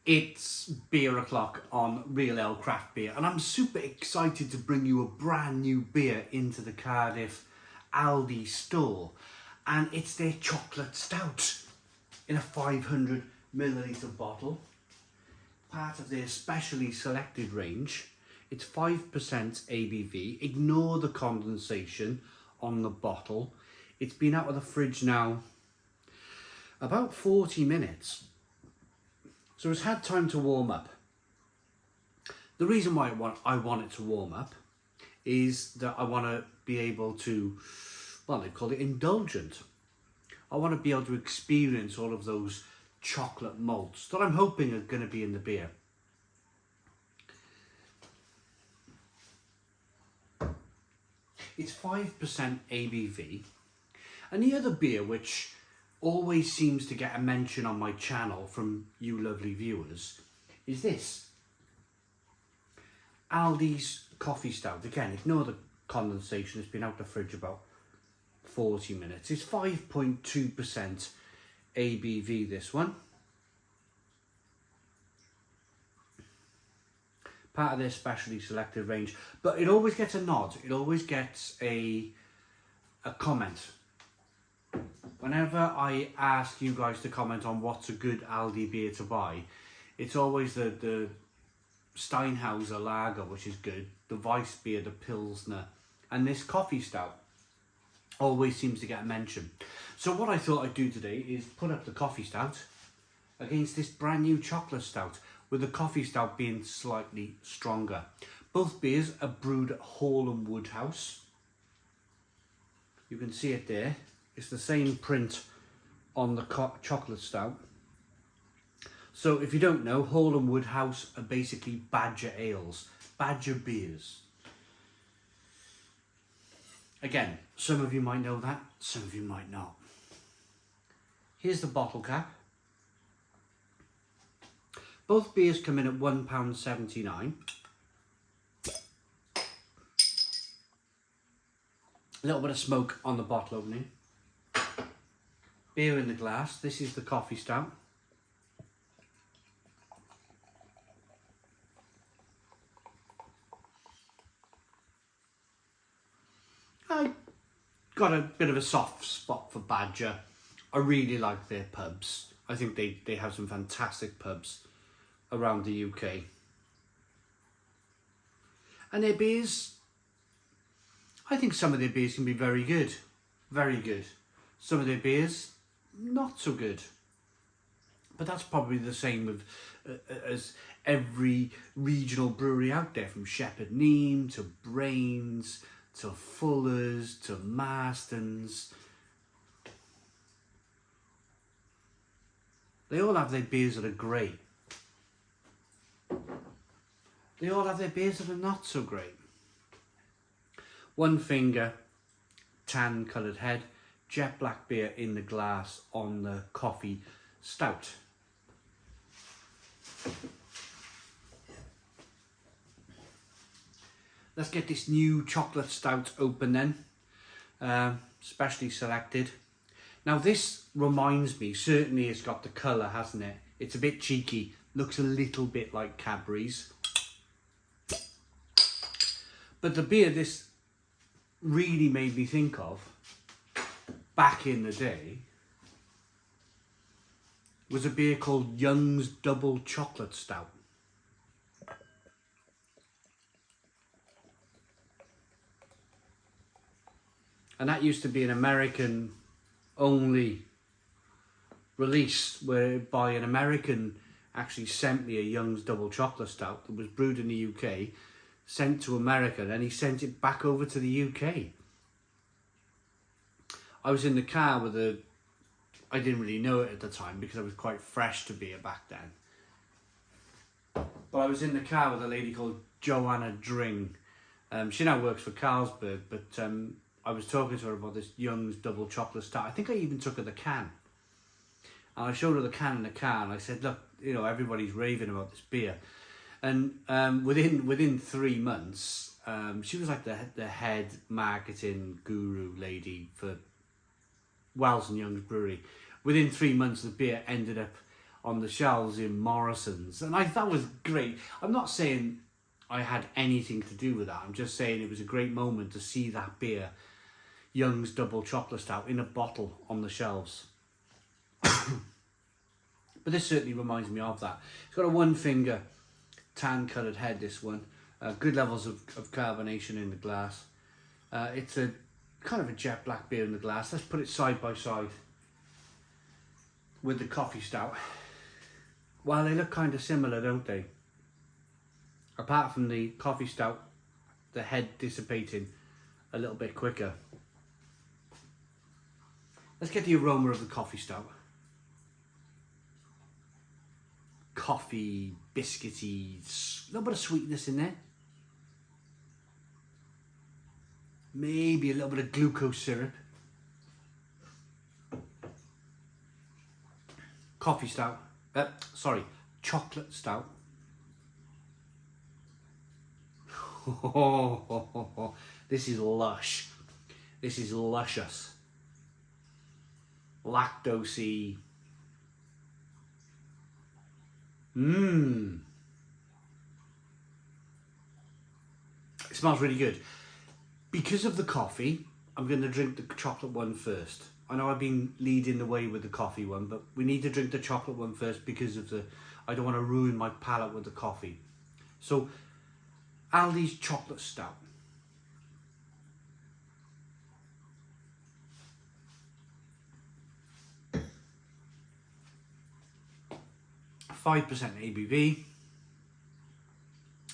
It's beer o'clock on Real Ale Craft Beer, and I'm super excited to bring you a brand new beer into the Cardiff Aldi store, and it's their chocolate stout in a 500ml bottle, part of their specially selected range. It's 5% ABV. Ignore the condensation on the bottle. It's been out of the fridge now about 40 minutes. So it's had time to warm up. The reason why I want it to warm up is that I want to be able to, well, they call it indulgent. I want to be able to experience all of those chocolate malts that I'm hoping are going to be in the beer. It's 5% ABV. And the other beer which always seems to get a mention on my channel from you lovely viewers is this. Aldi's Coffee Stout. Again, ignore the condensation, it's been out the fridge about 40 minutes. It's 5.2% ABV, this one. Part of their specially selected range. But it always gets a nod, it always gets a comment. Whenever I ask you guys to comment on what's a good Aldi beer to buy, it's always the Steinhauser Lager, which is good, the Weiss beer, the Pilsner, and this Coffee Stout always seems to get a mention. So what I thought I'd do today is put up the Coffee Stout against this brand new chocolate stout, with the Coffee Stout being slightly stronger. Both beers are brewed at Hall & Woodhouse. You can see it there. It's the same print on the chocolate stout. So if you don't know, Hall & Woodhouse are basically Badger ales, Badger beers. Again, some of you might know that, some of you might not. Here's the bottle cap. Both beers come in at £1.79. A little bit of smoke on the bottle opening. Beer in the glass. This is the Coffee Stout. I got a bit of a soft spot for Badger. I really like their pubs. I think they have some fantastic pubs around the UK. And their beers, I think some of their beers can be very good. Very good. Some of their beers, not so good. But that's probably the same with as every regional brewery out there, from Shepherd Neame to Brains to Fuller's to Marston's. They all have their beers that are great. They all have their beers that are not so great. One finger, tan coloured head, jet black beer in the glass on the Coffee Stout. Let's get this new chocolate stout open then, specially selected. Now this reminds me, certainly it's got the colour, hasn't it? It's a bit cheeky, looks a little bit like Cadbury's. But the beer this really made me think of back in the day was a beer called Young's Double Chocolate Stout. And that used to be an American only release, whereby an American actually sent me a Young's Double Chocolate Stout that was brewed in the UK, sent to America, and then he sent it back over to the UK. I was in the car with I didn't really know it at the time because I was quite fresh to beer back then. But I was in the car with a lady called Joanna Dring. She now works for Carlsberg, but I was talking to her about this Young's Double Chocolate Stout. I think I even took her the can. And I showed her the can in the car, and I said, look, you know, everybody's raving about this beer. And within 3 months, she was like the head marketing guru lady for Wells and Young's Brewery. Within 3 months, the beer ended up on the shelves in Morrison's, and that was great. I'm not saying I had anything to do with that. I'm just saying it was a great moment to see that beer, Young's Double Chocolate Stout, in a bottle on the shelves. But this certainly reminds me of that. It's got a one finger tan coloured head, this one. Good levels of carbonation in the glass. It's a kind of a jet black beer in the glass. Let's put it side by side with the coffee stout. Well, they look kind of similar, don't they? Apart from the coffee stout, the head dissipating a little bit quicker. Let's get the aroma of the coffee stout. Coffee, biscuity, a little bit of sweetness in there. Maybe a little bit of glucose syrup. Coffee stout. Chocolate stout. This is lush. This is luscious. Lactosey. It smells really good. Because of the coffee, I'm going to drink the chocolate one first. I know I've been leading the way with the coffee one, but we need to drink the chocolate one first because of I don't want to ruin my palate with the coffee. So, Aldi's chocolate stout. %5 ABV.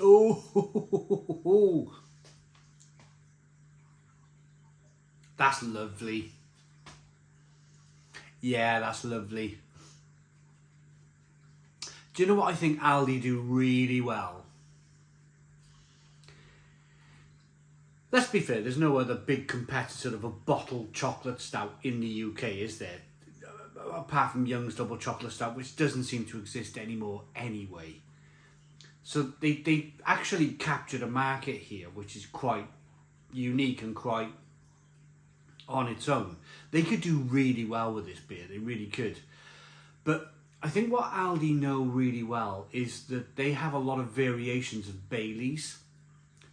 Oh, that's lovely. Yeah, that's lovely. Do you know what I think Aldi do really well? Let's be fair, there's no other big competitor of a bottled chocolate stout in the UK, is there? Apart from Young's Double Chocolate Stout, which doesn't seem to exist anymore anyway. So they actually captured a market here, which is quite unique and quite on its own. They could do really well with this beer, they really could. But I think what Aldi know really well is that they have a lot of variations of Baileys.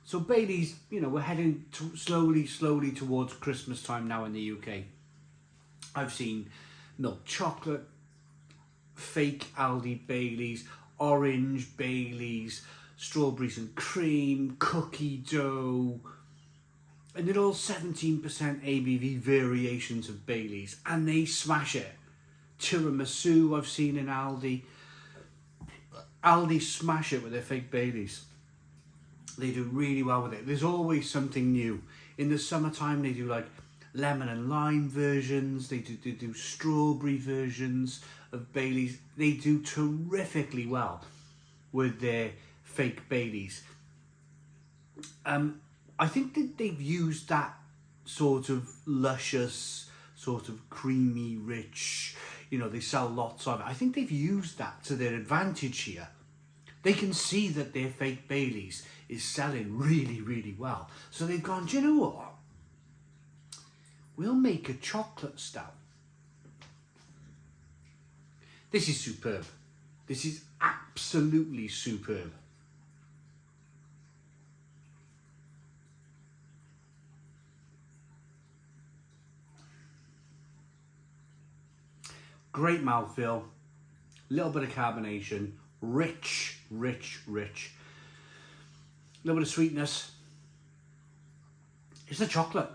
So Baileys, you know, we're heading slowly towards Christmas time now in the UK. I've seen milk chocolate, fake Aldi Baileys, orange Baileys, strawberries and cream, cookie dough, and they're all 17% ABV variations of Baileys, and they smash it. Tiramisu I've seen in Aldi. Aldi smash it with their fake Baileys. They do really well with it. There's always something new. In the summertime they do like lemon and lime versions, they do strawberry versions of Baileys. They do terrifically well with their fake Baileys. I think that they've used that sort of luscious, sort of creamy, rich, you know, they sell lots of it. I think they've used that to their advantage here. They can see that their fake Baileys is selling really, really well. So they've gone, do you know what? We'll make a chocolate stout. This is superb. This is absolutely superb. Great mouthfeel, little bit of carbonation, rich. Little bit of sweetness. It's a chocolate.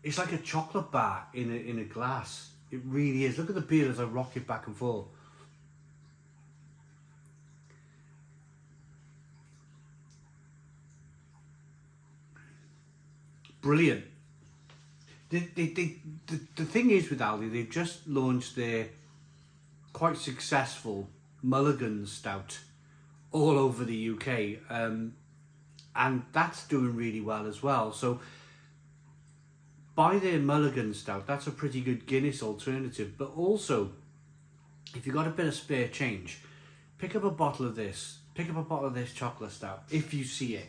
It's like a chocolate bar in a glass. It really is. Look at the beer as I rock it back and forth. Brilliant. The thing is with Aldi, they've just launched their quite successful Mulligan Stout all over the UK, and that's doing really well as well. So buy their Mulligan Stout. That's a pretty good Guinness alternative. But also, if you've got a bit of spare change, pick up a bottle of this. Pick up a bottle of this chocolate stout if you see it.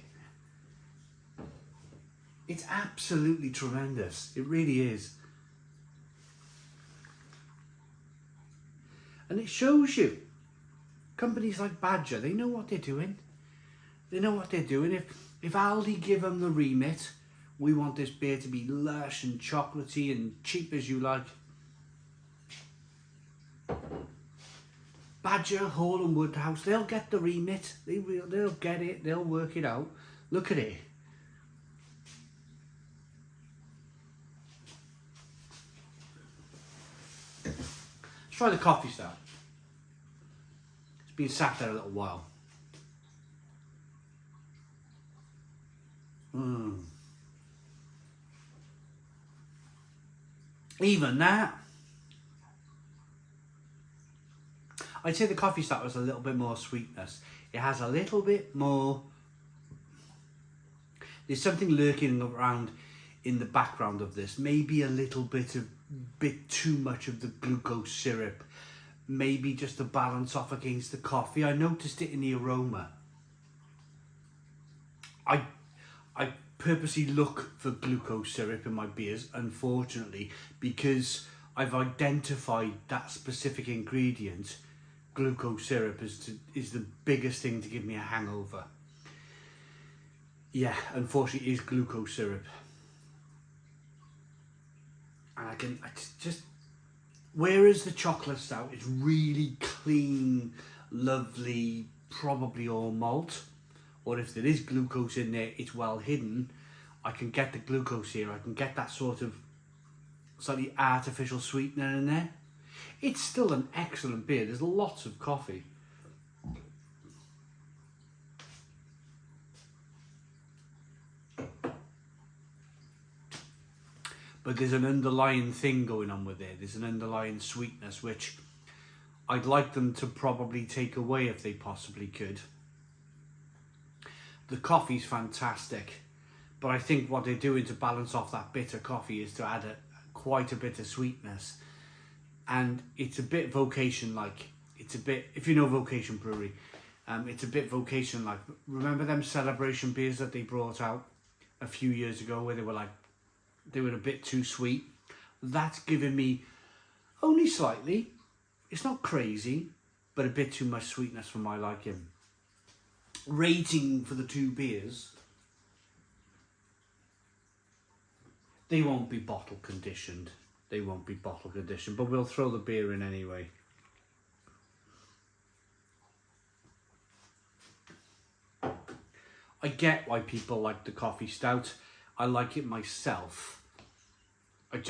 It's absolutely tremendous. It really is. And it shows you. Companies like Badger, they know what they're doing. They know what they're doing. If Aldi give them the remit, we want this beer to be lush and chocolatey and cheap as you like. Badger, Hall and Woodhouse, they'll get the remit. They'll get it. They'll work it out. Look at it. Let's try the coffee stout. It's been sat there a little while. Even that. I'd say the coffee stout has a little bit more sweetness. It has a little bit more... There's something lurking around in the background of this. Maybe a little bit too much of the glucose syrup. Maybe just to balance off against the coffee. I noticed it in the aroma. I purposely look for glucose syrup in my beers, unfortunately, because I've identified that specific ingredient. Glucose syrup is the biggest thing to give me a hangover. Yeah, unfortunately, it is glucose syrup. And I just... Whereas the chocolate stout is really clean, lovely, probably all malt, or if there is glucose in there, it's well hidden. I can get the glucose here. I can get that sort of slightly artificial sweetener in there. It's still an excellent beer. There's lots of coffee. But there's an underlying thing going on with it. There's an underlying sweetness, which I'd like them to probably take away if they possibly could. The coffee's fantastic, but I think what they're doing to balance off that bitter coffee is to add quite a bit of sweetness. And it's a bit vocation-like. It's a bit, if you know Vocation Brewery, it's a bit vocation-like. Remember them celebration beers that they brought out a few years ago where they were a bit too sweet? That's giving me, only slightly, it's not crazy, but a bit too much sweetness for my liking. Rating for the two beers, they won't be bottle conditioned. They won't be bottle conditioned, but we'll throw the beer in anyway. I get why people like the coffee stout. I like it myself. I'm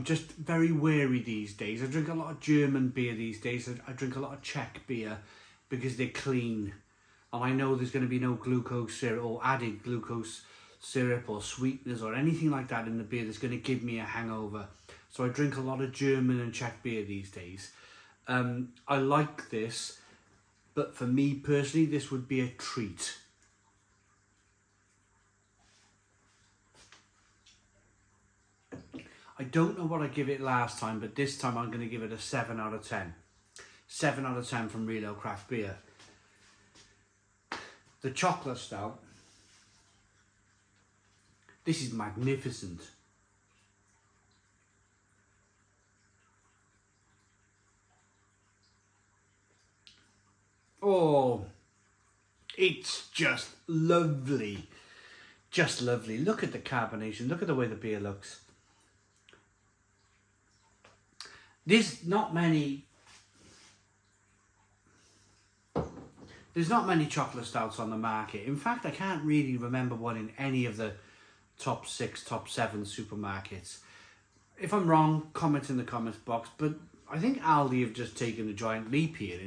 just very wary these days. I drink a lot of German beer these days. I drink a lot of Czech beer because they're clean. And I know there's going to be no glucose syrup or added glucose syrup or sweeteners or anything like that in the beer that's going to give me a hangover. So I drink a lot of German and Czech beer these days. I like this, but for me personally, this would be a treat. I don't know what I give it last time, but this time I'm going to give it a 7 out of 10. 7 out of 10 from Real Ale Craft Beer. The chocolate stout. This is magnificent. Oh, it's just lovely. Just lovely. Look at the carbonation. Look at the way the beer looks. There's not many chocolate stouts on the market. In fact, I can't really remember one in any of the top 6, top 7 supermarkets. If I'm wrong, comment in the comments box, but I think Aldi have just taken a giant leap here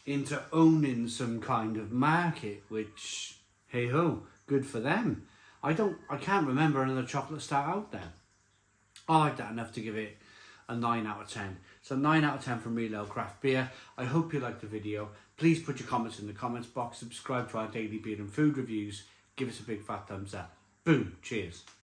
into owning some kind of market, which, hey ho, good for them. I can't remember another chocolate stout out there. I like that enough to give it a 9 out of 10. So 9 out of 10 from Real Ale Craft Beer. I hope you liked the video. Please put your comments in the comments box. Subscribe to our daily beer and food reviews. Give us a big fat thumbs up. Boom. Cheers.